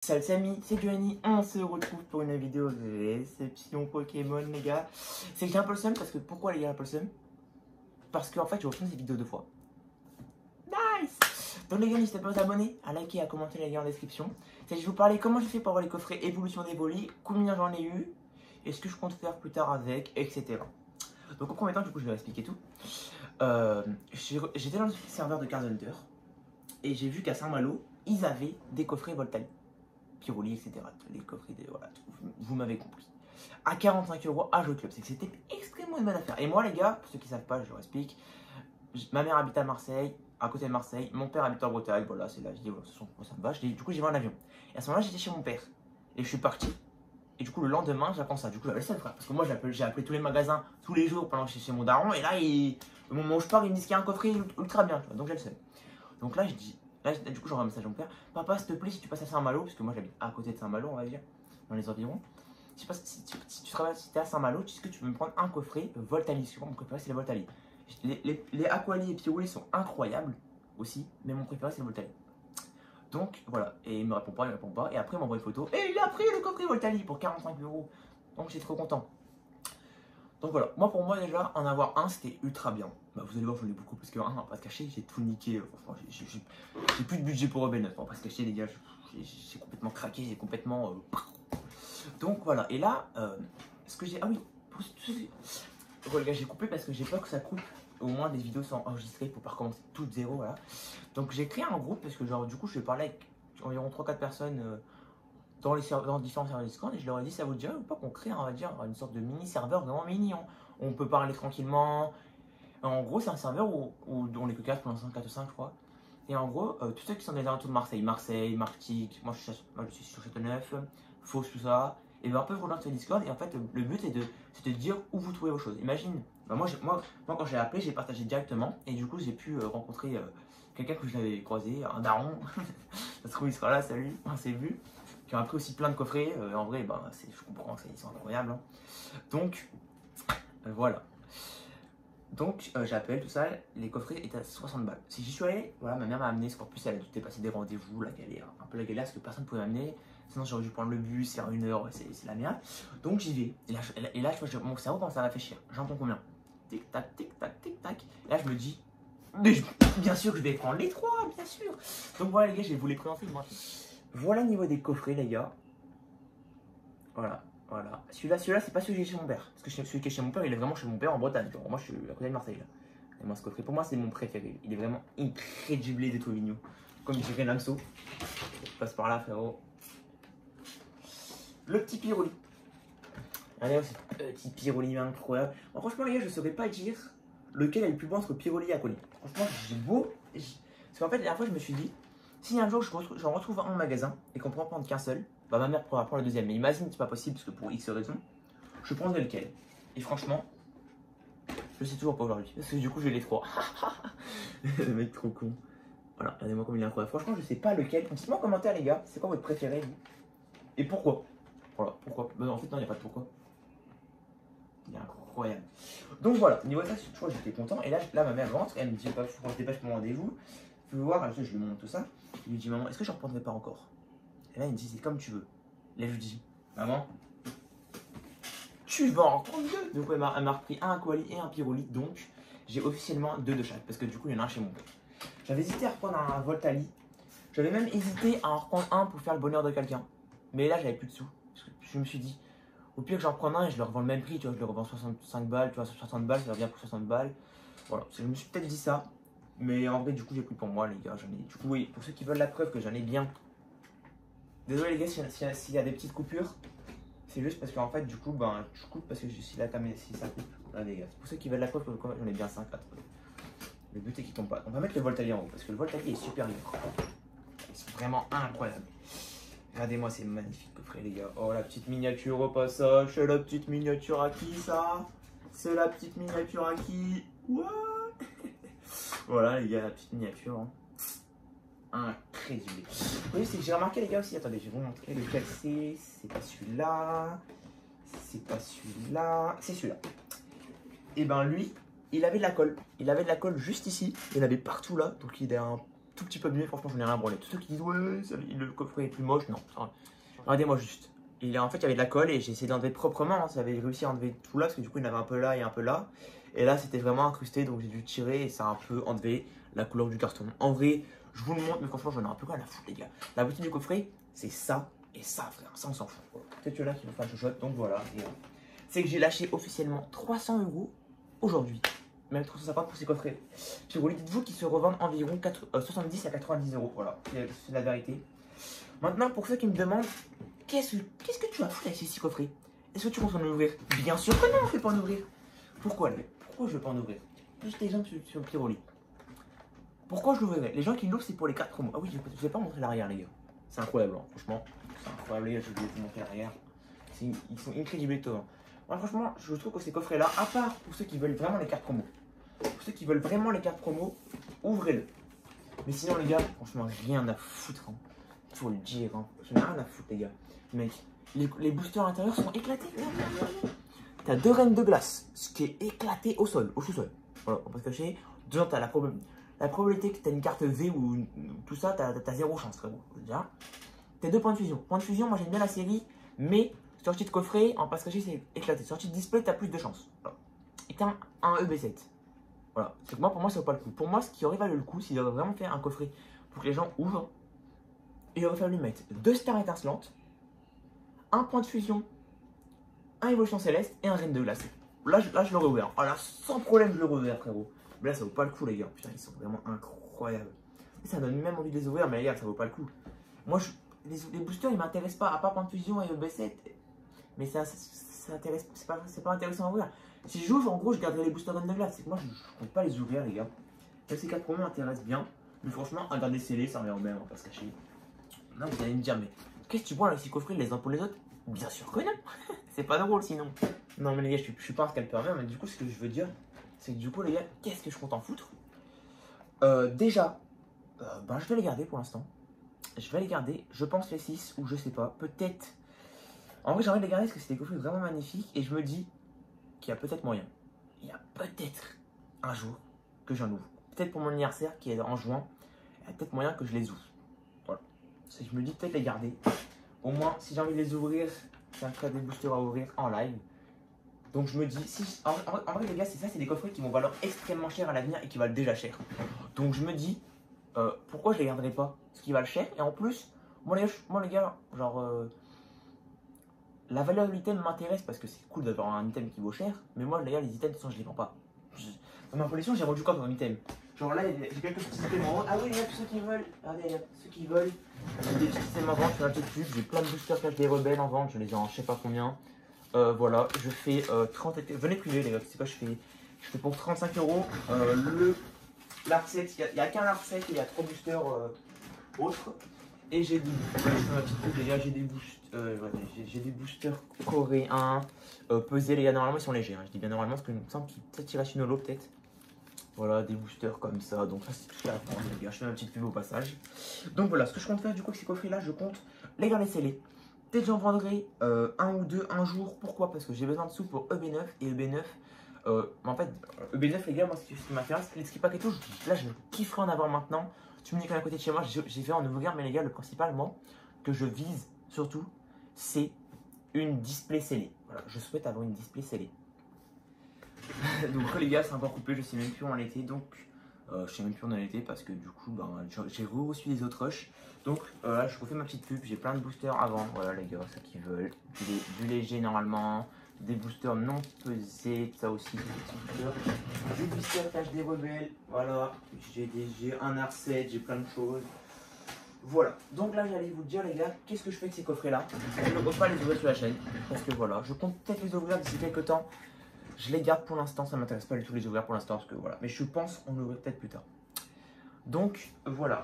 Salut amis, c'est Giovanni, on se retrouve pour une vidéo de réception Pokémon les gars. C'est que j'ai un peu le seum parce que, pourquoi les gars un peu le seum? Parce qu'en fait je refais ces vidéos deux fois. Nice. Donc les gars, n'hésitez pas à vous abonner, à liker, à commenter les liens en description. C'est que je vais vous parler comment j'ai fait pour avoir les coffrets évolution d'Evoli, combien j'en ai eu, et ce que je compte faire plus tard avec, etc. Donc au premier temps du coup je vais expliquer tout. J'étais dans le serveur de Card Hunter et j'ai vu qu'à Saint-Malo, ils avaient des coffrets Voltali. Piroli, etc. Les coffrets, voilà, vous m'avez compris. À 45 € à Jeu Club, c'est que c'était extrêmement une bonne affaire. Et moi, les gars, pour ceux qui ne savent pas, je leur explique. Ma mère habite à Marseille, à côté de Marseille. Mon père habite en Bretagne, voilà, c'est la vie, voilà, ça me va. Du coup, j'ai pris un avion. Et à ce moment-là, j'étais chez mon père. Et je suis parti. Et du coup, le lendemain, j'apprends ça. Du coup, j'avais le seul frère. Parce que moi, j'ai appelé tous les magasins tous les jours pendant que j'étais chez mon daron. Et là, au moment où je pars, il me dit qu'il y a un coffret ultra bien. Tu vois, donc, j'ai le seul. Donc là, je dis. Là, du coup, j'envoie un message à mon père. Papa, s'il te plaît, si tu passes à Saint-Malo, parce que moi j'habite à côté de Saint-Malo, on va dire, dans les environs. Si tu es à Saint-Malo, est-ce que tu peux me prendre un coffret Voltali? Parce que moi, mon préféré, c'est les Voltali. Les Aquali et Piroli sont incroyables aussi, mais mon préféré, c'est le Voltali. Donc voilà, et il me répond pas, il me répond pas. Et après, il m'envoie une photo. Et il a pris le coffret Voltali pour 45 €. Donc j'étais trop content. Donc voilà, moi pour moi déjà, en avoir un c'était ultra bien. Bah, vous allez voir, j'en ai beaucoup parce que, on va pas se cacher, j'ai tout niqué. Franchement, j'ai plus de budget pour Rebel9, on va pas se cacher les gars, j'ai complètement craqué, j'ai complètement. Donc voilà, et là, ce que j'ai. Ah oui, les gars, j'ai coupé parce que j'ai peur que ça coupe. Au moins des vidéos sont enregistrées pour pas recommencer tout de zéro, voilà. Donc j'ai créé un groupe parce que, genre, du coup, je vais parler avec environ 3-4 personnes. Dans différents serveurs Discord, et je leur ai dit, ça vous dirait ou pas qu'on crée, on va dire, une sorte de mini serveur vraiment mignon. On peut parler tranquillement. En gros, c'est un serveur où on est que 4 pour l'instant, 4 ou 5 je crois. Et en gros, tous ceux qui sont des alentours de Marseille, Martigues, moi je suis sur Châteauneuf, Fos, tout ça, et ben peuvent rejoindre ce Discord. Et en fait, le but c'est de dire où vous trouvez vos choses. Imagine, bah, moi quand j'ai appelé, j'ai partagé directement, et du coup j'ai pu rencontrer quelqu'un que je l'avais croisé, un daron. Ça se trouve, il sera là, salut, on s'est vu. Qui ont appris aussi plein de coffrets. En vrai, bah, je comprends qu'ils sont incroyables. Hein. Donc, voilà. Donc, j'appelle tout ça. Les coffrets étaient à 60 balles. Si j'y suis allé, voilà, ma mère m'a amené. Parce qu'en plus, elle a dû dépasser des rendez-vous, la galère. Un peu la galère parce que personne ne pouvait m'amener. Sinon, j'aurais dû prendre le bus, faire 1 heure. C'est la merde. Donc, j'y vais. Et là, je vois, mon cerveau commence à réfléchir. J'entends combien? Tic tac, tic tac, tic tac. Et là, je me dis, mais bien sûr que je vais prendre les 3, bien sûr. Donc, voilà, les gars, je vais vous les présenter. Moi. Voilà le niveau des coffrets, les gars. Voilà, voilà. Celui-là, c'est pas celui qui est chez mon père. Parce que celui qui est chez mon père, il est vraiment chez mon père en Bretagne. Genre, moi, je suis à côté de Marseille. Là. Et moi, ce coffret, pour moi, c'est mon préféré. Il est vraiment incrédible des Tovigno. Comme dirait Namso. Passe par là, frérot. Le petit Piroli. Allez, petit Piroli incroyable. Bon, franchement, les gars, je saurais pas dire lequel est le plus bon entre Piroli et Aquali. Franchement, j'ai beau. Parce qu'en fait, la dernière fois, je me suis dit. Si un jour j'en retrouve un en magasin et qu'on pourra prendre qu'un seul, bah ma mère pourra prendre le deuxième. Mais imagine que c'est pas possible parce que pour X raisons, je prendrai lequel. Et franchement, je sais toujours pas aujourd'hui. Parce que du coup, j'ai les 3. Le mec trop con. Voilà, regardez-moi comme il est incroyable. Franchement, je sais pas lequel. Dites-moi en commentaire, les gars, c'est quoi votre préféré vous? Et pourquoi? Voilà, pourquoi? En fait, non, il n'y a pas de pourquoi. Il est incroyable. Donc voilà, niveau de ça, je crois que j'étais content. Et là, ma mère rentre, elle me dit, pas, je dépêche pour mon rendez-vous. Je veux voir, je lui montre tout ça. Je lui dis, maman, est-ce que je ne reprendrai pas encore? Et là, il me dit, c'est comme tu veux. Et là, je lui dis, maman, tu vas en reprendre 2. Donc, elle m'a repris un Aquali et un Piroli. Donc, j'ai officiellement 2 de chaque. Parce que du coup, il y en a un chez mon père. J'avais hésité à reprendre un Voltali. J'avais même hésité à en reprendre un pour faire le bonheur de quelqu'un. Mais là, j'avais plus de sous. Parce que je me suis dit, au pire que j'en reprenne un et je le revends le même prix. Tu vois, je le revends 65 balles, tu vois, 60 balles, ça revient pour 60 balles. Voilà, je me suis peut-être dit ça. Mais en vrai, du coup, j'ai pris pour moi, les gars. Du coup, oui, pour ceux qui veulent la preuve que j'en ai bien. Désolé, les gars, s'il y a des petites coupures, c'est juste parce qu'en fait, du coup, ben, je coupe parce que si la caméra, si ça coupe. Là, les gars, pour ceux qui veulent la preuve que j'en ai bien 5 à trouver. Le but est qu'ils tombent pas. On va mettre le Voltali en haut parce que le Voltali est supérieur. C'est vraiment incroyable. Regardez-moi ces magnifiques coffrets, les gars. Oh, la petite miniature au passage. C'est la petite miniature à qui, ça? C'est la petite miniature à qui? What? Voilà les gars, la petite miniature. Hein. Incroyable. Oui, c'est que j'ai remarqué les gars aussi. Attendez, je vais vous montrer lequel c'est. C'est pas celui-là. C'est pas celui-là. C'est celui-là. Et ben lui, il avait de la colle. Il avait de la colle juste ici. Il y en avait partout là. Donc il est un tout petit peu mieux. Franchement, j'en ai rien branlé. Tous ceux qui disent ouais, le coffret est plus moche, non. Regardez-moi juste. En fait, il y avait de la colle et j'ai essayé d'enlever proprement. Hein. Ça avait réussi à enlever tout là parce que du coup, il y en avait un peu là et un peu là. Et là, c'était vraiment incrusté, donc j'ai dû tirer et ça a un peu enlevé la couleur du carton. En vrai, je vous le montre, mais franchement, j'en ai un peu rien à foutre, les gars. La beauté du coffret, c'est ça et ça, frère. Ça, on s'en fout. Peut-être que là, qui me fait un chochotte, donc voilà. C'est que j'ai lâché officiellement 300 € aujourd'hui. Même 350 pour ces coffrets. Puis dites-vous qu'ils se revendent environ 70 à 90 €. Voilà, c'est la vérité. Maintenant, pour ceux qui me demandent, qu'est-ce que tu vas foutre avec ces 6 coffrets? Est-ce que tu comptes en ouvrir? Bien sûr que non, on ne fait pas en ouvrir. Pourquoi je ne vais pas en ouvrir? Juste exemple sur le Piroli. Pourquoi je l'ouvrirai? Les gens qui l'ouvrent, c'est pour les 4 promos. Ah oui, je ne vous ai pas montré l'arrière, les gars. C'est incroyable, hein. Franchement. C'est incroyable, les gars, je vais vous montrer l'arrière. Ils sont incroyables. Hein. Moi, franchement, je trouve que ces coffrets-là, à part pour ceux qui veulent vraiment les cartes promo, pour ceux qui veulent vraiment les cartes promo, ouvrez-le. Mais sinon, les gars, franchement, rien à foutre. Hein. Faut le dire, hein. J'en ai rien à foutre, les gars. Mec, les boosters intérieurs sont éclatés. T'as 2 reines de glace, ce qui est éclaté au sol, au sous-sol. Voilà, on va se cacher. Dedans, t'as la probabilité que t'as une carte V ou tout ça, t'as 0 chance, frérot. Déjà. T'as 2 points de fusion. Point de fusion, moi j'aime bien la série, mais sortie de coffret, en passe caché, c'est éclaté. Sortie de display, t'as plus de chance. Voilà. Et t'as un EB7. Voilà. C'est que moi, pour moi, ça vaut pas le coup. Pour moi, ce qui aurait valu le coup, s'ils auraient vraiment fait un coffret pour que les gens ouvrent, il aurait fallu mettre 2 stars étincelantes, un point de fusion, un évolution céleste et un reine de glace. Là, je l'aurais ouvert. Ah là, sans problème, je l'aurais ouvert, frérot. Mais là, ça vaut pas le coup, les gars. Putain, ils sont vraiment incroyables. Et ça donne même envie de les ouvrir, mais les gars, ça vaut pas le coup. Moi, les boosters, ils m'intéressent pas, à part point de fusion et EB7. Mais ça intéresse, c'est pas intéressant à ouvrir. Si j'ouvre, en gros, je garderai les boosters reine de glace. C'est que moi, je compte pas les ouvrir, les gars. Même ces 4 promos m'intéressent bien. Mais franchement, à garder scellé, ça revient au même, on va pas se cacher. Non, vous allez me dire, mais qu'est-ce que tu vois avec ces coffrets les uns pour les autres? Bien sûr que non. C'est pas drôle sinon. Non, mais les gars, je suis pas un scalper, mais du coup, ce que je veux dire, c'est que du coup, les gars, qu'est-ce que je compte en foutre? Déjà, je vais les garder pour l'instant. Je vais les garder. Je pense les 6 ou je sais pas. Peut-être. En vrai, j'ai envie de les garder parce que c'est des coffrets vraiment magnifiques. Et je me dis qu'il y a peut-être moyen. Il y a peut-être un jour que j'en ouvre. Peut-être pour mon anniversaire qui est en juin. Il y a peut-être moyen que je les ouvre. Voilà. Je me dis peut-être les garder. Au moins, si j'ai envie de les ouvrir, c'est un cas des boosters à ouvrir en live. Donc je me dis, en vrai les gars, c'est des coffrets qui vont valoir extrêmement cher à l'avenir et qui valent déjà cher. Donc je me dis, pourquoi je les garderai pas? Ce qui valent cher. Et en plus, moi les gars, genre, la valeur de l'item m'intéresse parce que c'est cool d'avoir un item qui vaut cher. Mais moi les gars, les items, de toute façon, je les vends pas. Dans ma collection, j'ai rendu quoi comme item? Genre là, j'ai quelques petits items en vente. Ah oui, les gars, tous ceux qui veulent, regardez, les gars, ceux qui veulent, j'ai des petits items en vente, je fais la petite pub. J'ai plein de boosters cache des rebelles en vente, je les ai en je sais pas combien. Voilà, je fais 30 été. Venez priver les gars, c'est quoi, je fais pour 35 €. L'arc set, il n'y a qu'un arc set et il y a 3 boosters autres. Et j'ai des, j'ai des boosters coréens pesés, les gars. Normalement ils sont légers, hein. Je dis bien normalement parce qu'il me semble qu'il peut-être tirage une holo peut-être. Voilà, des boosters comme ça. Donc ça c'est tout à prendre, les gars. Je fais ma petite pub au passage. Donc voilà, ce que je compte faire du coup avec ces coffrets là, je compte les garder scellés. Peut-être j'en vendrai un ou deux un jour. Pourquoi? Parce que j'ai besoin de sous pour EB9 et EB9. En fait, EB9 les gars, moi ce qui m'intéresse, les skip pack et tout, là je kifferais en avoir maintenant. Tu me dis qu'à côté de chez moi, j'ai fait en ouvrir, mais les gars, le principal, moi, que je vise surtout, c'est une display scellée. Voilà, je souhaite avoir une display scellée. Donc les gars, c'est encore coupé, je sais même plus où on était, donc je sais même plus où on était parce que du coup, j'ai reçu des autres rushs. Donc là, je refais ma petite pub, j'ai plein de boosters avant. Voilà les gars, ceux qui veulent, du léger normalement. Des boosters non pesés, ça aussi, des boosters cache des rebelles, voilà, j'ai un R7, j'ai plein de choses. Voilà, donc là j'allais vous dire les gars, qu'est-ce que je fais avec ces coffrets là? Je ne peux pas les ouvrir sur la chaîne, parce que voilà, je compte peut-être les ouvrir d'ici quelques temps. Je les garde pour l'instant, ça ne m'intéresse pas du tout les ouvrir pour l'instant, parce que voilà, mais je pense en ouvrir peut-être plus tard. Donc voilà,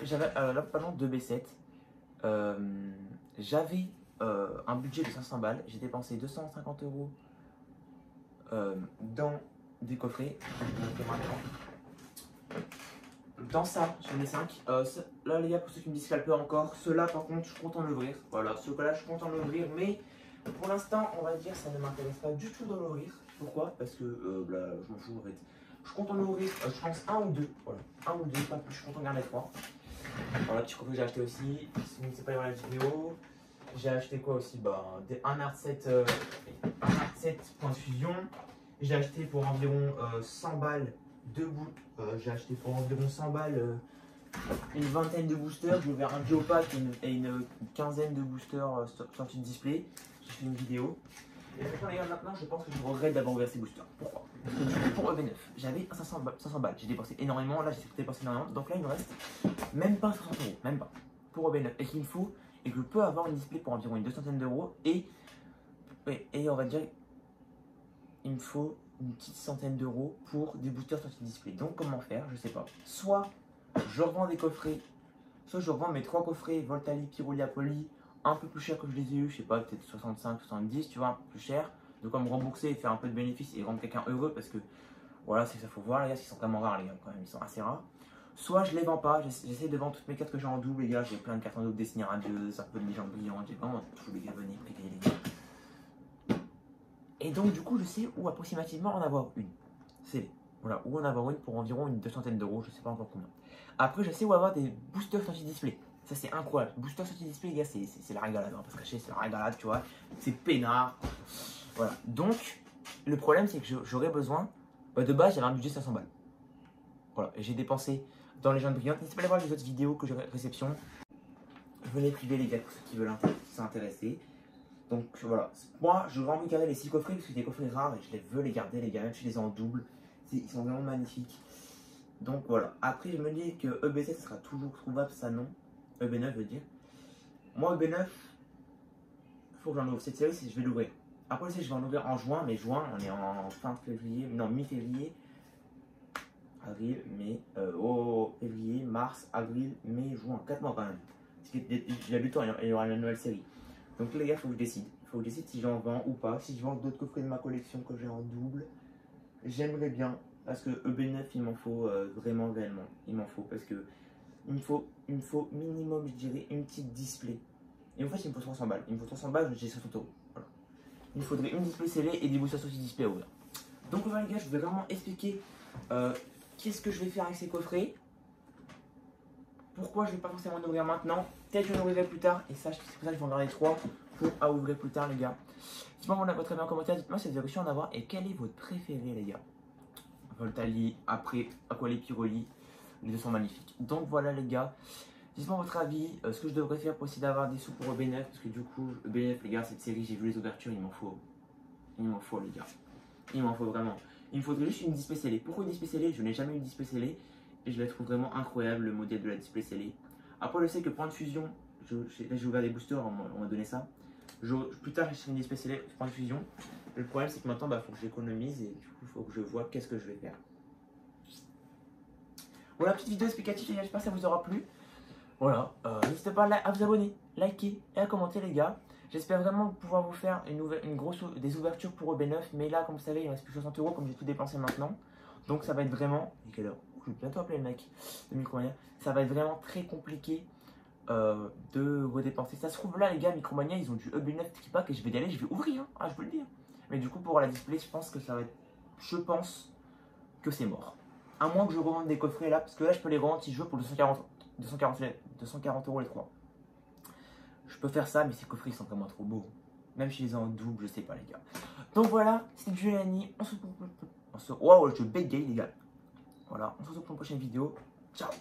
j'avais là parlant de B7, j'avais un budget de 500 balles, j'ai dépensé 250 € dans des coffrets. Dans ça, j'en ai 5. Là, les gars, pour ceux qui me disent scalper encore, ceux-là, par contre, je compte en ouvrir. Voilà, ceux-là, je compte en ouvrir, mais pour l'instant, on va dire, ça ne m'intéresse pas du tout d'en ouvrir. Pourquoi? Parce que là, je m'en fous en fait. Je compte en ouvrir, je pense un ou deux. Voilà, un ou deux, pas plus. Je compte en garder 3. Voilà, petit coffret que j'ai acheté aussi. Si vous ne savez pas voir la vidéo, j'ai acheté quoi aussi? Un Art 7 point de fusion. J'ai acheté pour environ 100 balles j'ai acheté pour environ 100 balles une vingtaine de boosters. J'ai ouvert un Geopack et une quinzaine de boosters sortis de display. J'ai fait une vidéo. Et maintenant, je pense que je regrette d'avoir ouvert ces boosters. Pourquoi? Parce que du coup, pour EB9, j'avais 500 balles. J'ai dépensé énormément. Là, j'ai dépensé énormément. Donc là, il me reste même pas 60 euros. Même pas. Pour EB9. Et qu'il me faut. Et que je peux avoir une display pour environ une 200aine d'euros. Et on va dire. Il me faut une petite centaine d'euros pour des boosters sur ce display. Donc, comment faire? Je sais pas. Soit je revends des coffrets. Soit je revends mes 3 coffrets Voltali, Piroli, Apolli un peu plus cher que je les ai eu, je sais pas, peut-être 65, 70, tu vois, un peu plus cher. De quoi me rembourser et faire un peu de bénéfice et rendre quelqu'un heureux parce que voilà, c'est que ça faut voir les gars, ils sont vraiment rares les gars quand même, ils sont assez rares. Soit je les vends pas, j'essaie de vendre toutes mes cartes que j'ai en double les gars, j'ai plein de cartes en double, dessinées radieuses, un peu de légende brillante, j'ai vraiment tous les gars, venez, priez les gars. Et donc du coup je sais où approximativement en avoir une. C'est voilà, où en avoir une pour environ une 200aine d'euros, je sais pas encore combien. Après je sais où avoir des boosters sortis display. Ça c'est incroyable. Booster sortie display, les gars, c'est la régalade. Hein, parce que c'est la régalade, tu vois. C'est peinard. Voilà. Donc, le problème, c'est que j'aurais besoin. De base, j'avais un budget de 500 balles. Voilà. Et j'ai dépensé dans les gens brillantes. N'hésitez pas à aller voir les autres vidéos que j'ai réception. Venez priver les gars pour ceux qui veulent s'intéresser. Donc voilà. Moi, je veux vraiment garder les 6 coffrets parce que c'est des coffrets rares et je les veux les garder, les gars. Même si je les ai en double. Ils sont vraiment magnifiques. Donc voilà. Après, je me dis que EB7 sera toujours trouvable, ça non. EB9 veut dire. Moi EB9, il faut que j'en ouvre. Cette série, je vais l'ouvrir. Après je vais en ouvrir en juin, mais juin, on est en fin février, non mi-février, avril, mai, février, mars, avril, mai, juin, 4 mois quand même. Parce qu'il y a du temps, il y aura une nouvelle série. Donc les gars, il faut que je décide. Il faut que je décide si j'en vends ou pas. Si je vends d'autres coffrets de ma collection que j'ai en double, j'aimerais bien. Parce que EB9, il m'en faut vraiment, réellement. Il m'en faut parce que il me faut minimum, je dirais, une petite display. Et en fait, il me faut 300 balles. Il me faut 300 balles, j'ai 60 euros. Voilà. Il me faudrait une display scellée et des boosters sur display à ouvrir. Donc voilà les gars, je vais vraiment expliquer qu'est-ce que je vais faire avec ces coffrets. Pourquoi je ne vais pas forcément en ouvrir maintenant. Peut-être que je l'ouvrirai plus tard. Et ça, c'est pour ça que je vais en garder 3 pour à ouvrir plus tard les gars. Dites-moi votre avis en commentaire. Dites-moi si vous avez réussi à en avoir. Et quel est votre préféré les gars? Voltali, après Aquali, Piroli. Les deux sont magnifiques. Donc voilà les gars. Dites-moi votre avis, ce que je devrais faire pour essayer d'avoir des sous pour EB9. Parce que du coup, EB9 les gars, cette série, j'ai vu les ouvertures, il m'en faut. Il m'en faut les gars. Il m'en faut vraiment. Il me faudrait juste une display scellée. Pourquoi une display scellée? Je n'ai jamais eu une display scellée. Et je la trouve vraiment incroyable, le modèle de la display scellée. Après, je sais que point de fusion, j'ai ouvert des boosters, on m'a donné ça. Plus tard, j'ai une display scellée, point de fusion. Le problème, c'est que maintenant, il faut que j'économise et du coup, il faut que je vois qu'est-ce que je vais faire. Voilà, petite vidéo explicative, j'espère que ça vous aura plu. Voilà, n'hésitez pas à vous abonner, liker et à commenter les gars. J'espère vraiment pouvoir vous faire des ouvertures pour EB9. Mais là, comme vous savez, il me reste plus 60 euros comme j'ai tout dépensé maintenant. Donc ça va être vraiment... quelle heure? Je vais bientôt appeler le mec de Micromania. Ça va être vraiment très compliqué de redépenser. Ça se trouve là les gars, Micromania, ils ont du EB9 qui pack et je vais y aller, je vais ouvrir, hein. Ah, je peux le dire. Mais du coup, pour la display, je pense que ça va être... Je pense que c'est mort. À moins que je revende des coffrets là, parce que là je peux les revendre si je veux pour 240 euros les 3. Je peux faire ça, mais ces coffrets ils sont vraiment trop beaux. Même si je les ai en double, je sais pas les gars. Donc voilà, c'était Giuliani. On se retrouve. Waouh, je bégaye les gars. Voilà, on se retrouve pour une prochaine vidéo. Ciao.